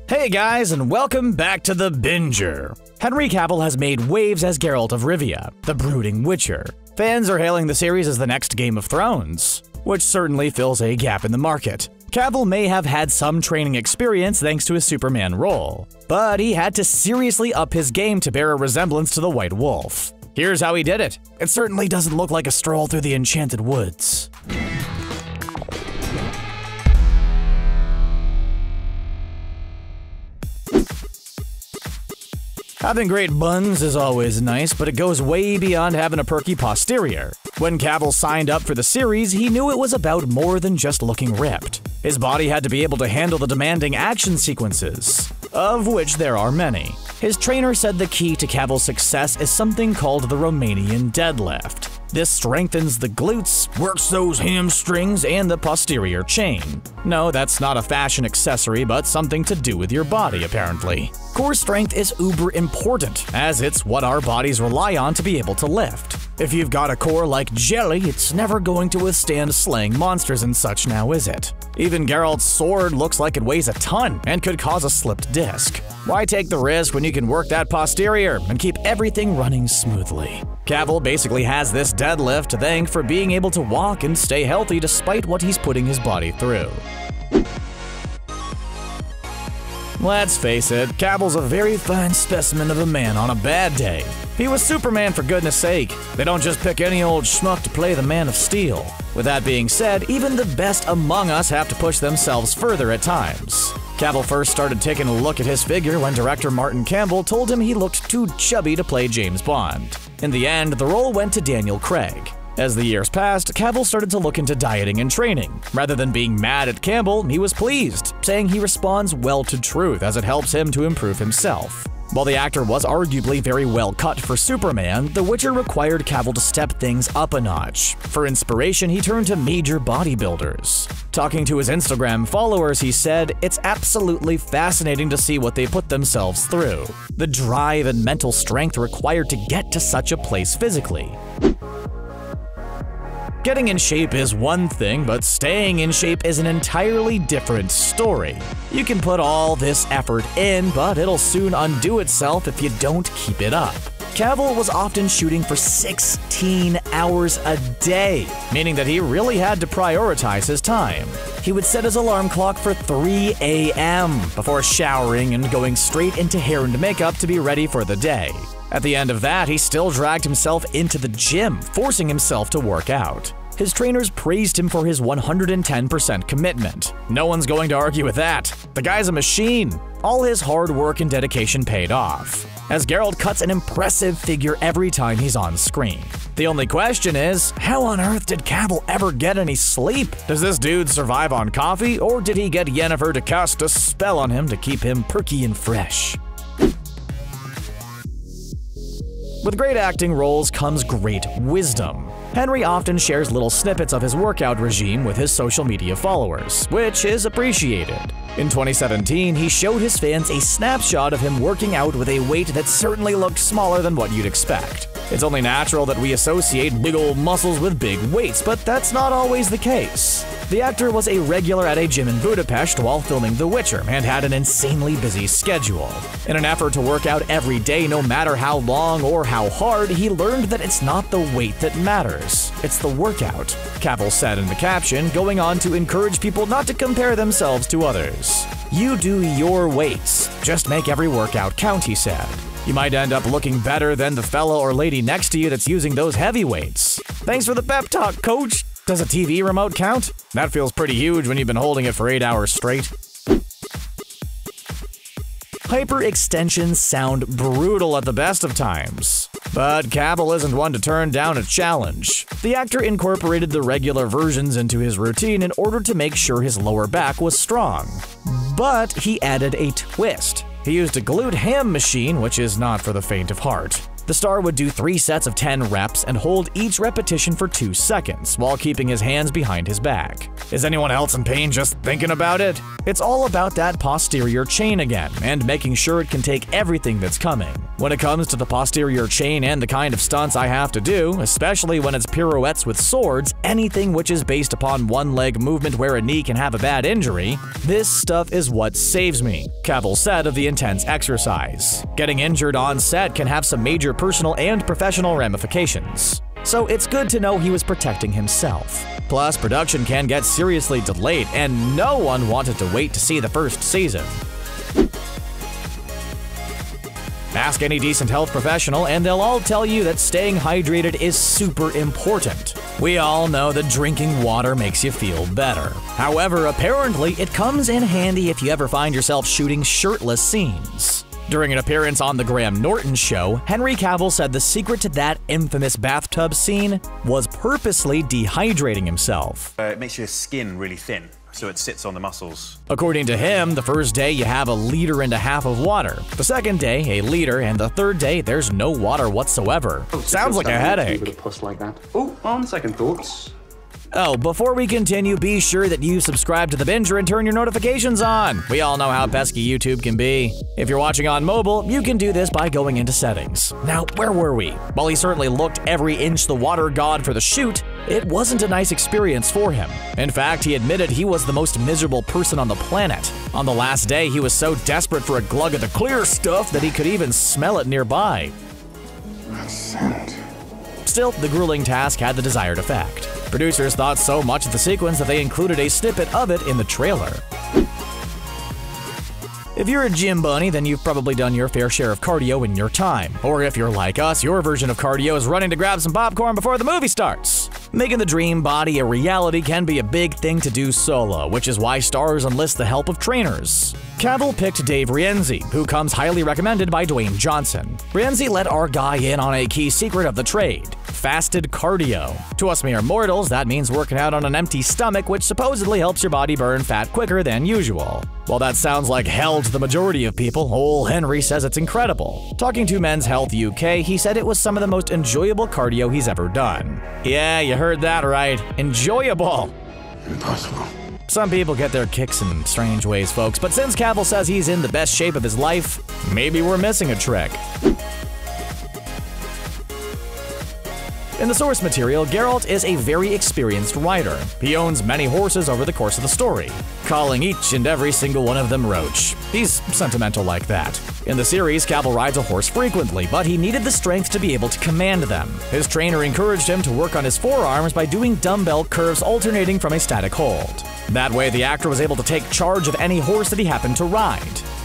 Hey guys, and welcome back to The Binger. Henry Cavill has made waves as Geralt of Rivia, the brooding Witcher. Fans are hailing the series as the next Game of Thrones, which certainly fills a gap in the market. Cavill may have had some training experience thanks to his Superman role, but he had to seriously up his game to bear a resemblance to the White Wolf. Here's how he did it. It certainly doesn't look like a stroll through the enchanted woods. Having great buns is always nice, but it goes way beyond having a perky posterior. When Cavill signed up for the series, he knew it was about more than just looking ripped. His body had to be able to handle the demanding action sequences, of which there are many. His trainer said the key to Cavill's success is something called the Romanian deadlift. This strengthens the glutes, works those hamstrings, and the posterior chain. No, that's not a fashion accessory, but something to do with your body, apparently. Core strength is uber important, as it's what our bodies rely on to be able to lift. If you've got a core like jelly, it's never going to withstand slaying monsters and such now, is it? Even Geralt's sword looks like it weighs a ton and could cause a slipped disc. Why take the risk when you can work that posterior and keep everything running smoothly? Cavill basically has this deadlift to thank for being able to walk and stay healthy despite what he's putting his body through. Let's face it, Cavill's a very fine specimen of a man on a bad day. He was Superman for goodness sake. They don't just pick any old schmuck to play the Man of Steel. With that being said, even the best among us have to push themselves further at times. Cavill first started taking a look at his figure when director Martin Campbell told him he looked too chubby to play James Bond. In the end, the role went to Daniel Craig. As the years passed, Cavill started to look into dieting and training. Rather than being mad at Campbell, he was pleased, saying he responds well to truth as it helps him to improve himself. While the actor was arguably very well cut for Superman, The Witcher required Cavill to step things up a notch. For inspiration, he turned to major bodybuilders. Talking to his Instagram followers, he said, "It's absolutely fascinating to see what they put themselves through. The drive and mental strength required to get to such a place physically. Getting in shape is one thing, but staying in shape is an entirely different story. You can put all this effort in, but it'll soon undo itself if you don't keep it up." Cavill was often shooting for 16 hours a day, meaning that he really had to prioritize his time. He would set his alarm clock for 3 a.m. before showering and going straight into hair and makeup to be ready for the day. At the end of that, he still dragged himself into the gym, forcing himself to work out. His trainers praised him for his 110% commitment. No one's going to argue with that. The guy's a machine. All his hard work and dedication paid off, as Geralt cuts an impressive figure every time he's on screen. The only question is, how on earth did Cavill ever get any sleep? Does this dude survive on coffee, or did he get Yennefer to cast a spell on him to keep him perky and fresh? With great acting roles comes great wisdom. Henry often shares little snippets of his workout regime with his social media followers, which is appreciated. In 2017, he showed his fans a snapshot of him working out with a weight that certainly looked smaller than what you'd expect. It's only natural that we associate big old muscles with big weights, but that's not always the case. The actor was a regular at a gym in Budapest while filming The Witcher and had an insanely busy schedule. In an effort to work out every day, no matter how long or how hard, he learned that it's not the weight that matters, it's the workout, Cavill said in the caption, going on to encourage people not to compare themselves to others. "You do your weights. Just make every workout count," he said. You might end up looking better than the fellow or lady next to you that's using those heavy weights. Thanks for the pep talk, coach. Does a TV remote count? That feels pretty huge when you've been holding it for 8 hours straight. Hyperextensions sound brutal at the best of times, but Cavill isn't one to turn down a challenge. The actor incorporated the regular versions into his routine in order to make sure his lower back was strong. But he added a twist. He used a glute ham machine, which is not for the faint of heart. The star would do 3 sets of 10 reps and hold each repetition for 2 seconds while keeping his hands behind his back. Is anyone else in pain just thinking about it? It's all about that posterior chain again and making sure it can take everything that's coming. When it comes to the posterior chain and the kind of stunts I have to do, especially when it's pirouettes with swords, anything which is based upon one leg movement where a knee can have a bad injury, this stuff is what saves me, Cavill said of the intense exercise. Getting injured on set can have some major personal and professional ramifications, so it's good to know he was protecting himself. Plus, production can get seriously delayed, and no one wanted to wait to see the first season. Ask any decent health professional and they'll all tell you that staying hydrated is super important. We all know that drinking water makes you feel better. However, apparently it comes in handy if you ever find yourself shooting shirtless scenes. During an appearance on The Graham Norton Show, Henry Cavill said the secret to that infamous bathtub scene was purposely dehydrating himself. It makes your skin really thin, so it sits on the muscles. According to him, the first day you have 1.5 liters of water, the second day 1 liter, and the third day there's no water whatsoever. Sounds like a headache. On second thoughts. Oh, before we continue, be sure that you subscribe to The Binger and turn your notifications on. We all know how pesky YouTube can be. If you're watching on mobile, you can do this by going into settings. Now, where were we? While he certainly looked every inch the water god for the shoot, it wasn't a nice experience for him. In fact, he admitted he was the most miserable person on the planet. On the last day, he was so desperate for a glug of the clear stuff that he could even smell it nearby. Still, the grueling task had the desired effect. Producers thought so much of the sequence that they included a snippet of it in the trailer. If you're a gym bunny, then you've probably done your fair share of cardio in your time. Or if you're like us, your version of cardio is running to grab some popcorn before the movie starts. Making the dream body a reality can be a big thing to do solo, which is why stars enlist the help of trainers. Cavill picked Dave Rienzi, who comes highly recommended by Dwayne Johnson. Rienzi let our guy in on a key secret of the trade: fasted cardio. To us mere mortals, that means working out on an empty stomach, which supposedly helps your body burn fat quicker than usual. While that sounds like hell to the majority of people, old Henry says it's incredible. Talking to Men's Health UK, he said it was some of the most enjoyable cardio he's ever done. Yeah, you heard that right. Enjoyable. Impossible. Some people get their kicks in strange ways, folks, but since Cavill says he's in the best shape of his life, maybe we're missing a trick. In the source material, Geralt is a very experienced rider. He owns many horses over the course of the story, calling each and every single one of them Roach. He's sentimental like that. In the series, Cavill rides a horse frequently, but he needed the strength to be able to command them. His trainer encouraged him to work on his forearms by doing dumbbell curves alternating from a static hold. That way, the actor was able to take charge of any horse that he happened to ride.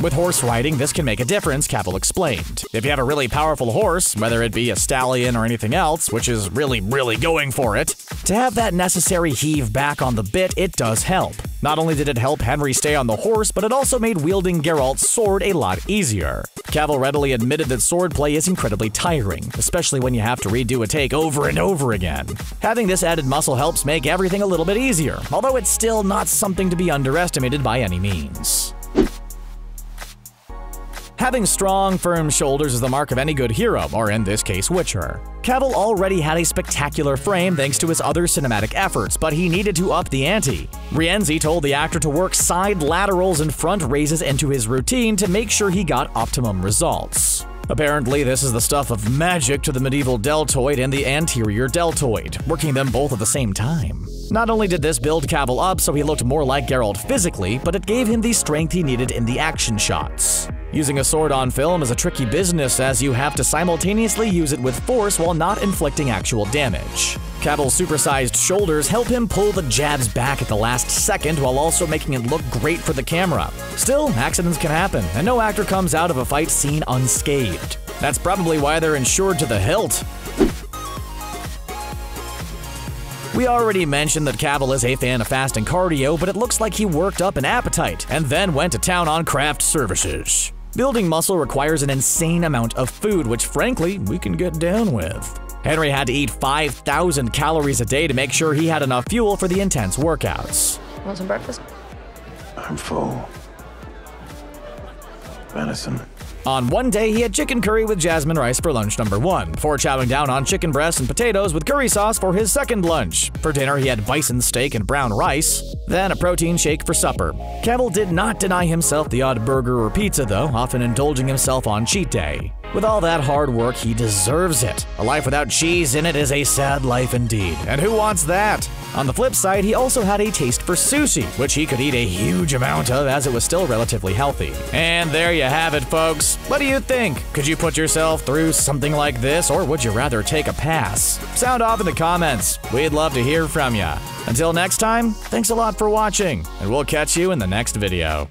With horse riding, this can make a difference, Cavill explained. If you have a really powerful horse, whether it be a stallion or anything else, which is really going for it, to have that necessary heave back on the bit, it does help. Not only did it help Henry stay on the horse, but it also made wielding Geralt's sword a lot easier. Cavill readily admitted that swordplay is incredibly tiring, especially when you have to redo a take over and over again. Having this added muscle helps make everything a little bit easier, although it's still not something to be underestimated by any means. Having strong, firm shoulders is the mark of any good hero, or in this case, Witcher. Cavill already had a spectacular frame thanks to his other cinematic efforts, but he needed to up the ante. Rienzi told the actor to work side laterals and front raises into his routine to make sure he got optimum results. Apparently, this is the stuff of magic to the medieval deltoid and the anterior deltoid, working them both at the same time. Not only did this build Cavill up so he looked more like Geralt physically, but it gave him the strength he needed in the action shots. Using a sword on film is a tricky business, as you have to simultaneously use it with force while not inflicting actual damage. Cavill's supersized shoulders help him pull the jabs back at the last second while also making it look great for the camera. Still, accidents can happen, and no actor comes out of a fight scene unscathed. That's probably why they're insured to the hilt. We already mentioned that Cavill is a fan of fasting cardio, but it looks like he worked up an appetite and then went to town on craft services. Building muscle requires an insane amount of food, which frankly, we can get down with. Henry had to eat 5,000 calories a day to make sure he had enough fuel for the intense workouts. Want some breakfast? I'm full. Venison. On one day, he had chicken curry with jasmine rice for lunch number 1, before chowing down on chicken breast and potatoes with curry sauce for his second lunch. For dinner, he had bison steak and brown rice, then a protein shake for supper. Cavill did not deny himself the odd burger or pizza though, often indulging himself on cheat day. With all that hard work, he deserves it. A life without cheese in it is a sad life indeed, and who wants that? On the flip side, he also had a taste for sushi, which he could eat a huge amount of as it was still relatively healthy. And there you have it, folks. What do you think? Could you put yourself through something like this, or would you rather take a pass? Sound off in the comments. We'd love to hear from ya. Until next time, thanks a lot for watching, and we'll catch you in the next video.